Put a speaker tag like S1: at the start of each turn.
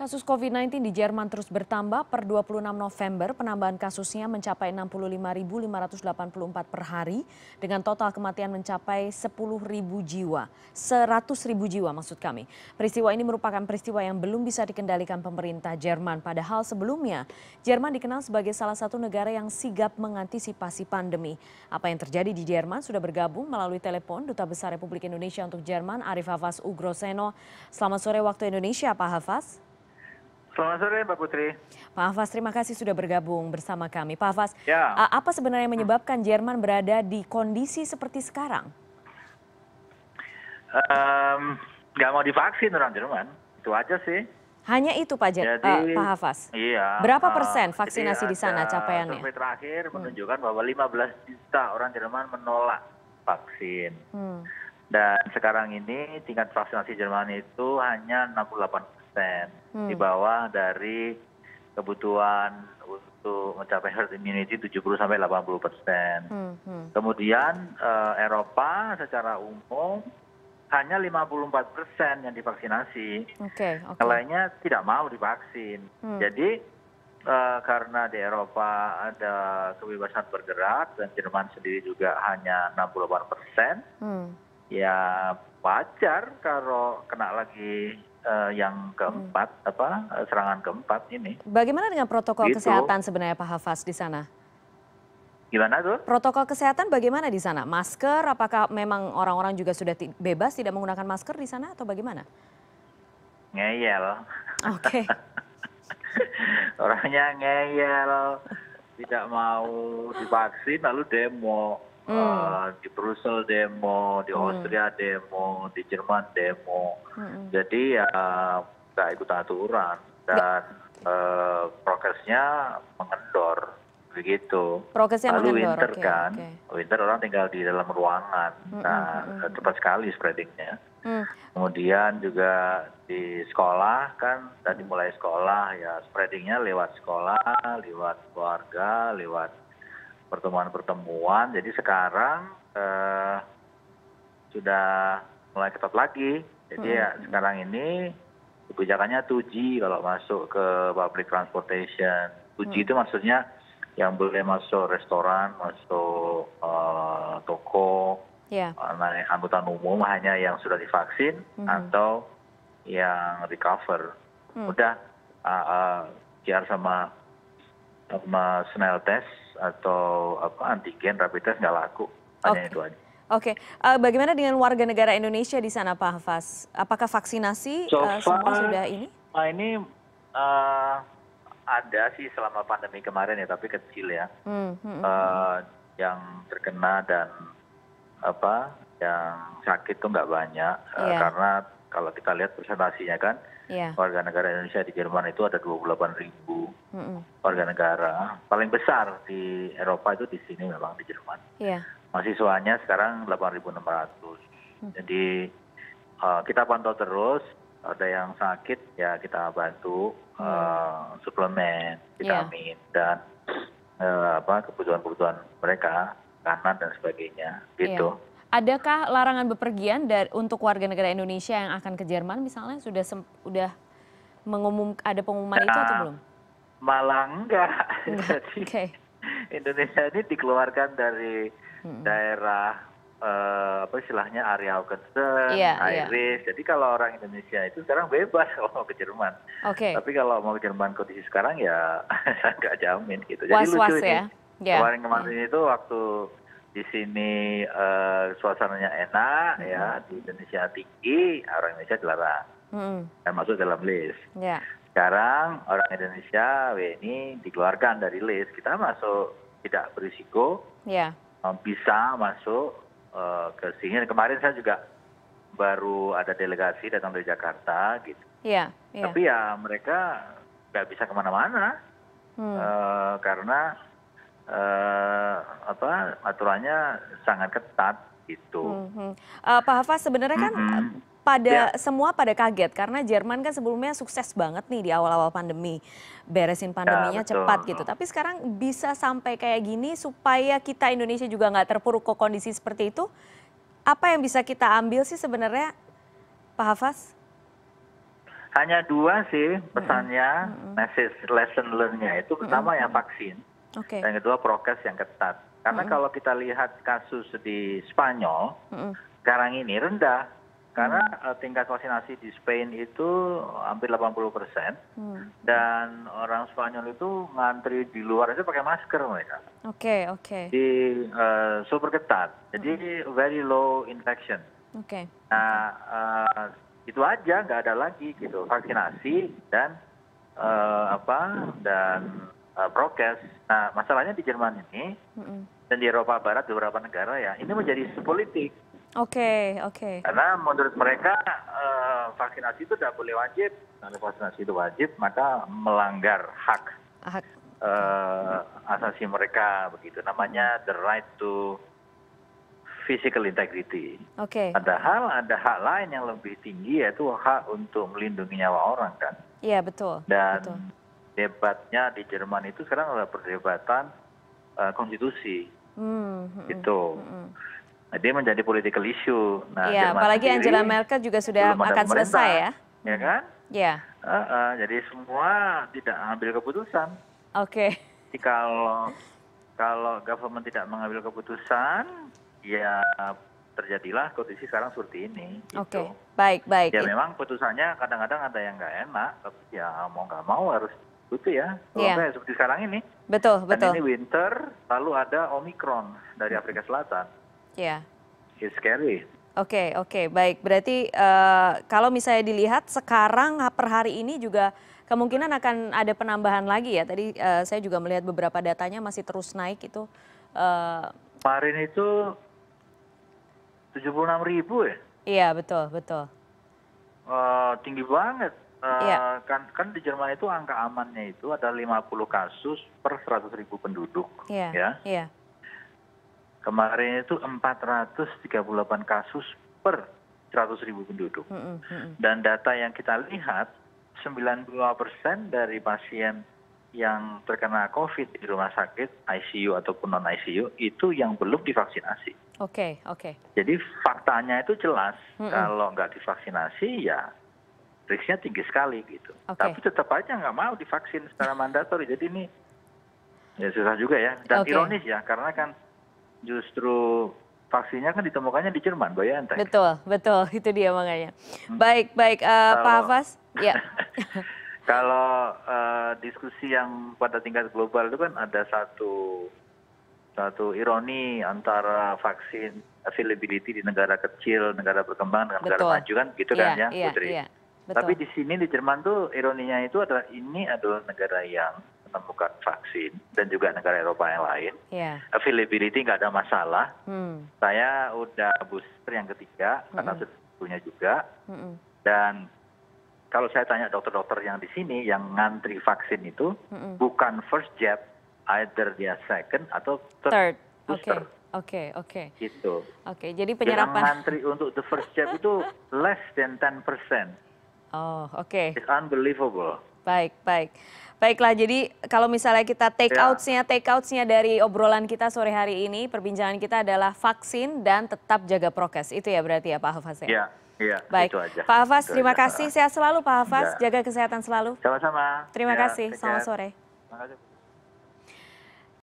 S1: Kasus COVID-19 di Jerman terus bertambah. Per 26 November, penambahan kasusnya mencapai 65.584 per hari, dengan total kematian mencapai 10.000 jiwa. 100.000 jiwa maksud kami. Peristiwa ini merupakan peristiwa yang belum bisa dikendalikan pemerintah Jerman. Padahal sebelumnya, Jerman dikenal sebagai salah satu negara yang sigap mengantisipasi pandemi. Apa yang terjadi di Jerman sudah bergabung melalui telepon Duta Besar Republik Indonesia untuk Jerman, Arif Hafaz Ugroseno. Selamat sore waktu Indonesia, Pak Hafaz.
S2: Selamat sore, Mbak Putri.
S1: Pak Hafaz, terima kasih sudah bergabung bersama kami. Pak Hafaz,
S2: Ya.
S1: apa sebenarnya menyebabkan Jerman berada di kondisi seperti sekarang?
S2: Nggak mau divaksin orang Jerman, itu aja sih.
S1: Hanya itu, Pak Hafaz?
S2: Iya.
S1: Berapa persen vaksinasi di sana capaiannya?
S2: Survei terakhir menunjukkan bahwa 15 juta orang Jerman menolak vaksin. Dan sekarang ini tingkat vaksinasi Jerman itu hanya 68%. Di bawah dari kebutuhan untuk mencapai herd immunity 70-80%. Kemudian Eropa secara umum hanya 54% yang divaksinasi. Yang lainnya tidak mau divaksin. Jadi karena di Eropa ada kebebasan bergerak dan Jerman sendiri juga hanya 68%, ya wajar kalau kena lagi yang keempat, serangan keempat ini.
S1: Bagaimana dengan protokol kesehatan sebenarnya, Pak Hafaz, di sana?
S2: Gimana tuh?
S1: Protokol kesehatan bagaimana di sana? Masker, apakah memang orang-orang juga sudah bebas tidak menggunakan masker di sana atau bagaimana?
S2: Ngeyel.
S1: Oke.
S2: Orangnya ngeyel, tidak mau divaksin lalu demo. Di Brussel demo, di Austria demo, di Jerman demo. Jadi ya nggak ikut aturan dan prokesnya mengendor begitu.
S1: Prokesnya
S2: lalu
S1: mengendor,
S2: winter kan, winter orang tinggal di dalam ruangan, cepat sekali spreadingnya. Kemudian juga di sekolah kan, tadi mulai sekolah ya spreadingnya lewat sekolah, lewat keluarga, lewat pertemuan-pertemuan. Jadi sekarang sudah mulai ketat lagi. Jadi ya sekarang ini kebijakannya 2G kalau masuk ke public transportation. 2G itu maksudnya yang boleh masuk restoran, masuk toko, angkutan umum hanya yang sudah divaksin atau yang recover. Udah PCR sama smell test atau antigen rapid test nggak laku, hanya itu aja.
S1: Oke, bagaimana dengan warga negara Indonesia di sana, Pak Hafaz? Apakah vaksinasi semua sudah ini?
S2: Ini ada sih selama pandemi kemarin ya, tapi kecil ya. Yang terkena dan yang sakit tuh nggak banyak, karena kalau kita lihat presentasinya kan, warga negara Indonesia di Jerman itu ada 28.000 warga negara. Paling besar di Eropa itu di sini memang di Jerman. Mahasiswanya sekarang 8.600. Jadi kita pantau terus, ada yang sakit ya kita bantu suplemen, vitamin dan kebutuhan-kebutuhan mereka, makanan dan sebagainya gitu.
S1: Adakah larangan bepergian untuk warga negara Indonesia yang akan ke Jerman misalnya? Sudah ada pengumuman itu atau belum?
S2: Malah enggak. Jadi Indonesia ini dikeluarkan dari daerah istilahnya area of concern, high risk. Jadi kalau orang Indonesia itu sekarang bebas kalau mau ke Jerman. Tapi kalau mau ke Jerman kondisi sekarang ya saya nggak jamin gitu. Jadi lucu ini. Kemarin itu waktu di sini suasananya enak ya, di Indonesia tinggi, orang Indonesia dilarang dan masuk dalam list. Sekarang orang Indonesia ini dikeluarkan dari list, kita masuk tidak berisiko, bisa masuk ke sini. Kemarin saya juga baru ada delegasi datang dari Jakarta gitu. Tapi ya mereka nggak bisa kemana-mana karena aturannya sangat ketat gitu.
S1: Pak Hafaz, sebenarnya kan semua pada kaget karena Jerman kan sebelumnya sukses banget nih di awal-awal pandemi, beresin pandeminya cepat gitu. Tapi sekarang bisa sampai kayak gini supaya kita Indonesia juga nggak terpuruk ke kondisi seperti itu. Apa yang bisa kita ambil sih sebenarnya, Pak Hafaz?
S2: Hanya 2 sih pesannya, message lesson learn-nya itu pertama yang vaksin, dan kedua prokes yang ketat. Karena kalau kita lihat kasus di Spanyol, sekarang ini rendah. Karena tingkat vaksinasi di Spain itu hampir 80%, dan orang Spanyol itu ngantri di luar itu pakai masker mereka.
S1: Oke.
S2: Di super ketat, jadi very low infection. Nah, itu aja, nggak ada lagi gitu, vaksinasi dan prokes. Nah, masalahnya di Jerman ini dan di Eropa Barat beberapa negara ya, ini menjadi isu politik. Karena menurut mereka vaksinasi itu tidak boleh wajib. Kalau vaksinasi itu wajib, maka melanggar hak asasi mereka, begitu. Namanya the right to physical integrity. Padahal ada hak lain yang lebih tinggi, yaitu hak untuk melindungi nyawa orang kan.
S1: Iya, betul.
S2: Dan debatnya di Jerman itu sekarang adalah perdebatan konstitusi. Gitu. Dia menjadi political issue. Nah,
S1: iya, apalagi Angela Merkel juga sudah akan selesai ya.
S2: Ya kan?
S1: Iya.
S2: Jadi semua tidak ambil keputusan. Jadi kalau government tidak mengambil keputusan, ya terjadilah kondisi sekarang seperti ini. Gitu.
S1: Baik.
S2: Ya memang putusannya kadang-kadang ada yang nggak enak, tapi ya mau nggak mau harus gitu ya. Kalau seperti sekarang ini.
S1: Betul.
S2: Dan ini winter, lalu ada Omicron dari Afrika Selatan. It's scary.
S1: Oke, baik. Berarti kalau misalnya dilihat sekarang per hari ini juga kemungkinan akan ada penambahan lagi ya. Tadi saya juga melihat beberapa datanya masih terus naik itu.
S2: Kemarin itu 76.000 ya?
S1: Iya, betul.
S2: Tinggi banget. Kan di Jerman itu angka amannya itu ada 50 kasus per 100.000 penduduk.
S1: Iya.
S2: Kemarin itu 438 kasus per 100.000 penduduk. Dan data yang kita lihat, 92% dari pasien yang terkena COVID di rumah sakit, ICU ataupun non-ICU, itu yang belum divaksinasi. Jadi faktanya itu jelas, kalau nggak divaksinasi ya risknya tinggi sekali gitu. Tapi tetap aja nggak mau divaksin secara mandatori. Jadi ini ya susah juga ya. Dan ironis ya, karena kan justru vaksinnya kan ditemukannya di Jerman, BioNTech.
S1: Betul, itu dia makanya. Baik, Pak Hafaz. Ya.
S2: Kalau diskusi yang pada tingkat global itu kan ada satu ironi antara vaksin availability di negara kecil, negara berkembang dengan negara maju kan, gitu kan ya, Putri. Tapi di sini di Jerman tuh ironinya itu adalah ini adalah negara yang menemukan vaksin dan juga negara Eropa yang lain. Availability nggak ada masalah. Saya udah booster yang ketiga karena sudah punya juga. Dan kalau saya tanya dokter-dokter yang di sini yang ngantri vaksin itu bukan first jab, either dia second atau third booster. Gitu.
S1: Jadi penyerapan.
S2: Yang ngantri untuk the first jab itu less than 10%. It's unbelievable.
S1: Baiklah, jadi kalau misalnya kita take outs-nya dari obrolan kita sore hari ini, perbincangan kita adalah vaksin dan tetap jaga prokes. Itu ya berarti ya Pak Hafaz ya?
S2: Iya,
S1: baik.
S2: Itu aja.
S1: Pak Hafaz, terima kasih. Sehat selalu Pak Hafaz, jaga kesehatan selalu.
S2: Sama-sama.
S1: Terima kasih, selamat sore.
S2: Terima kasih.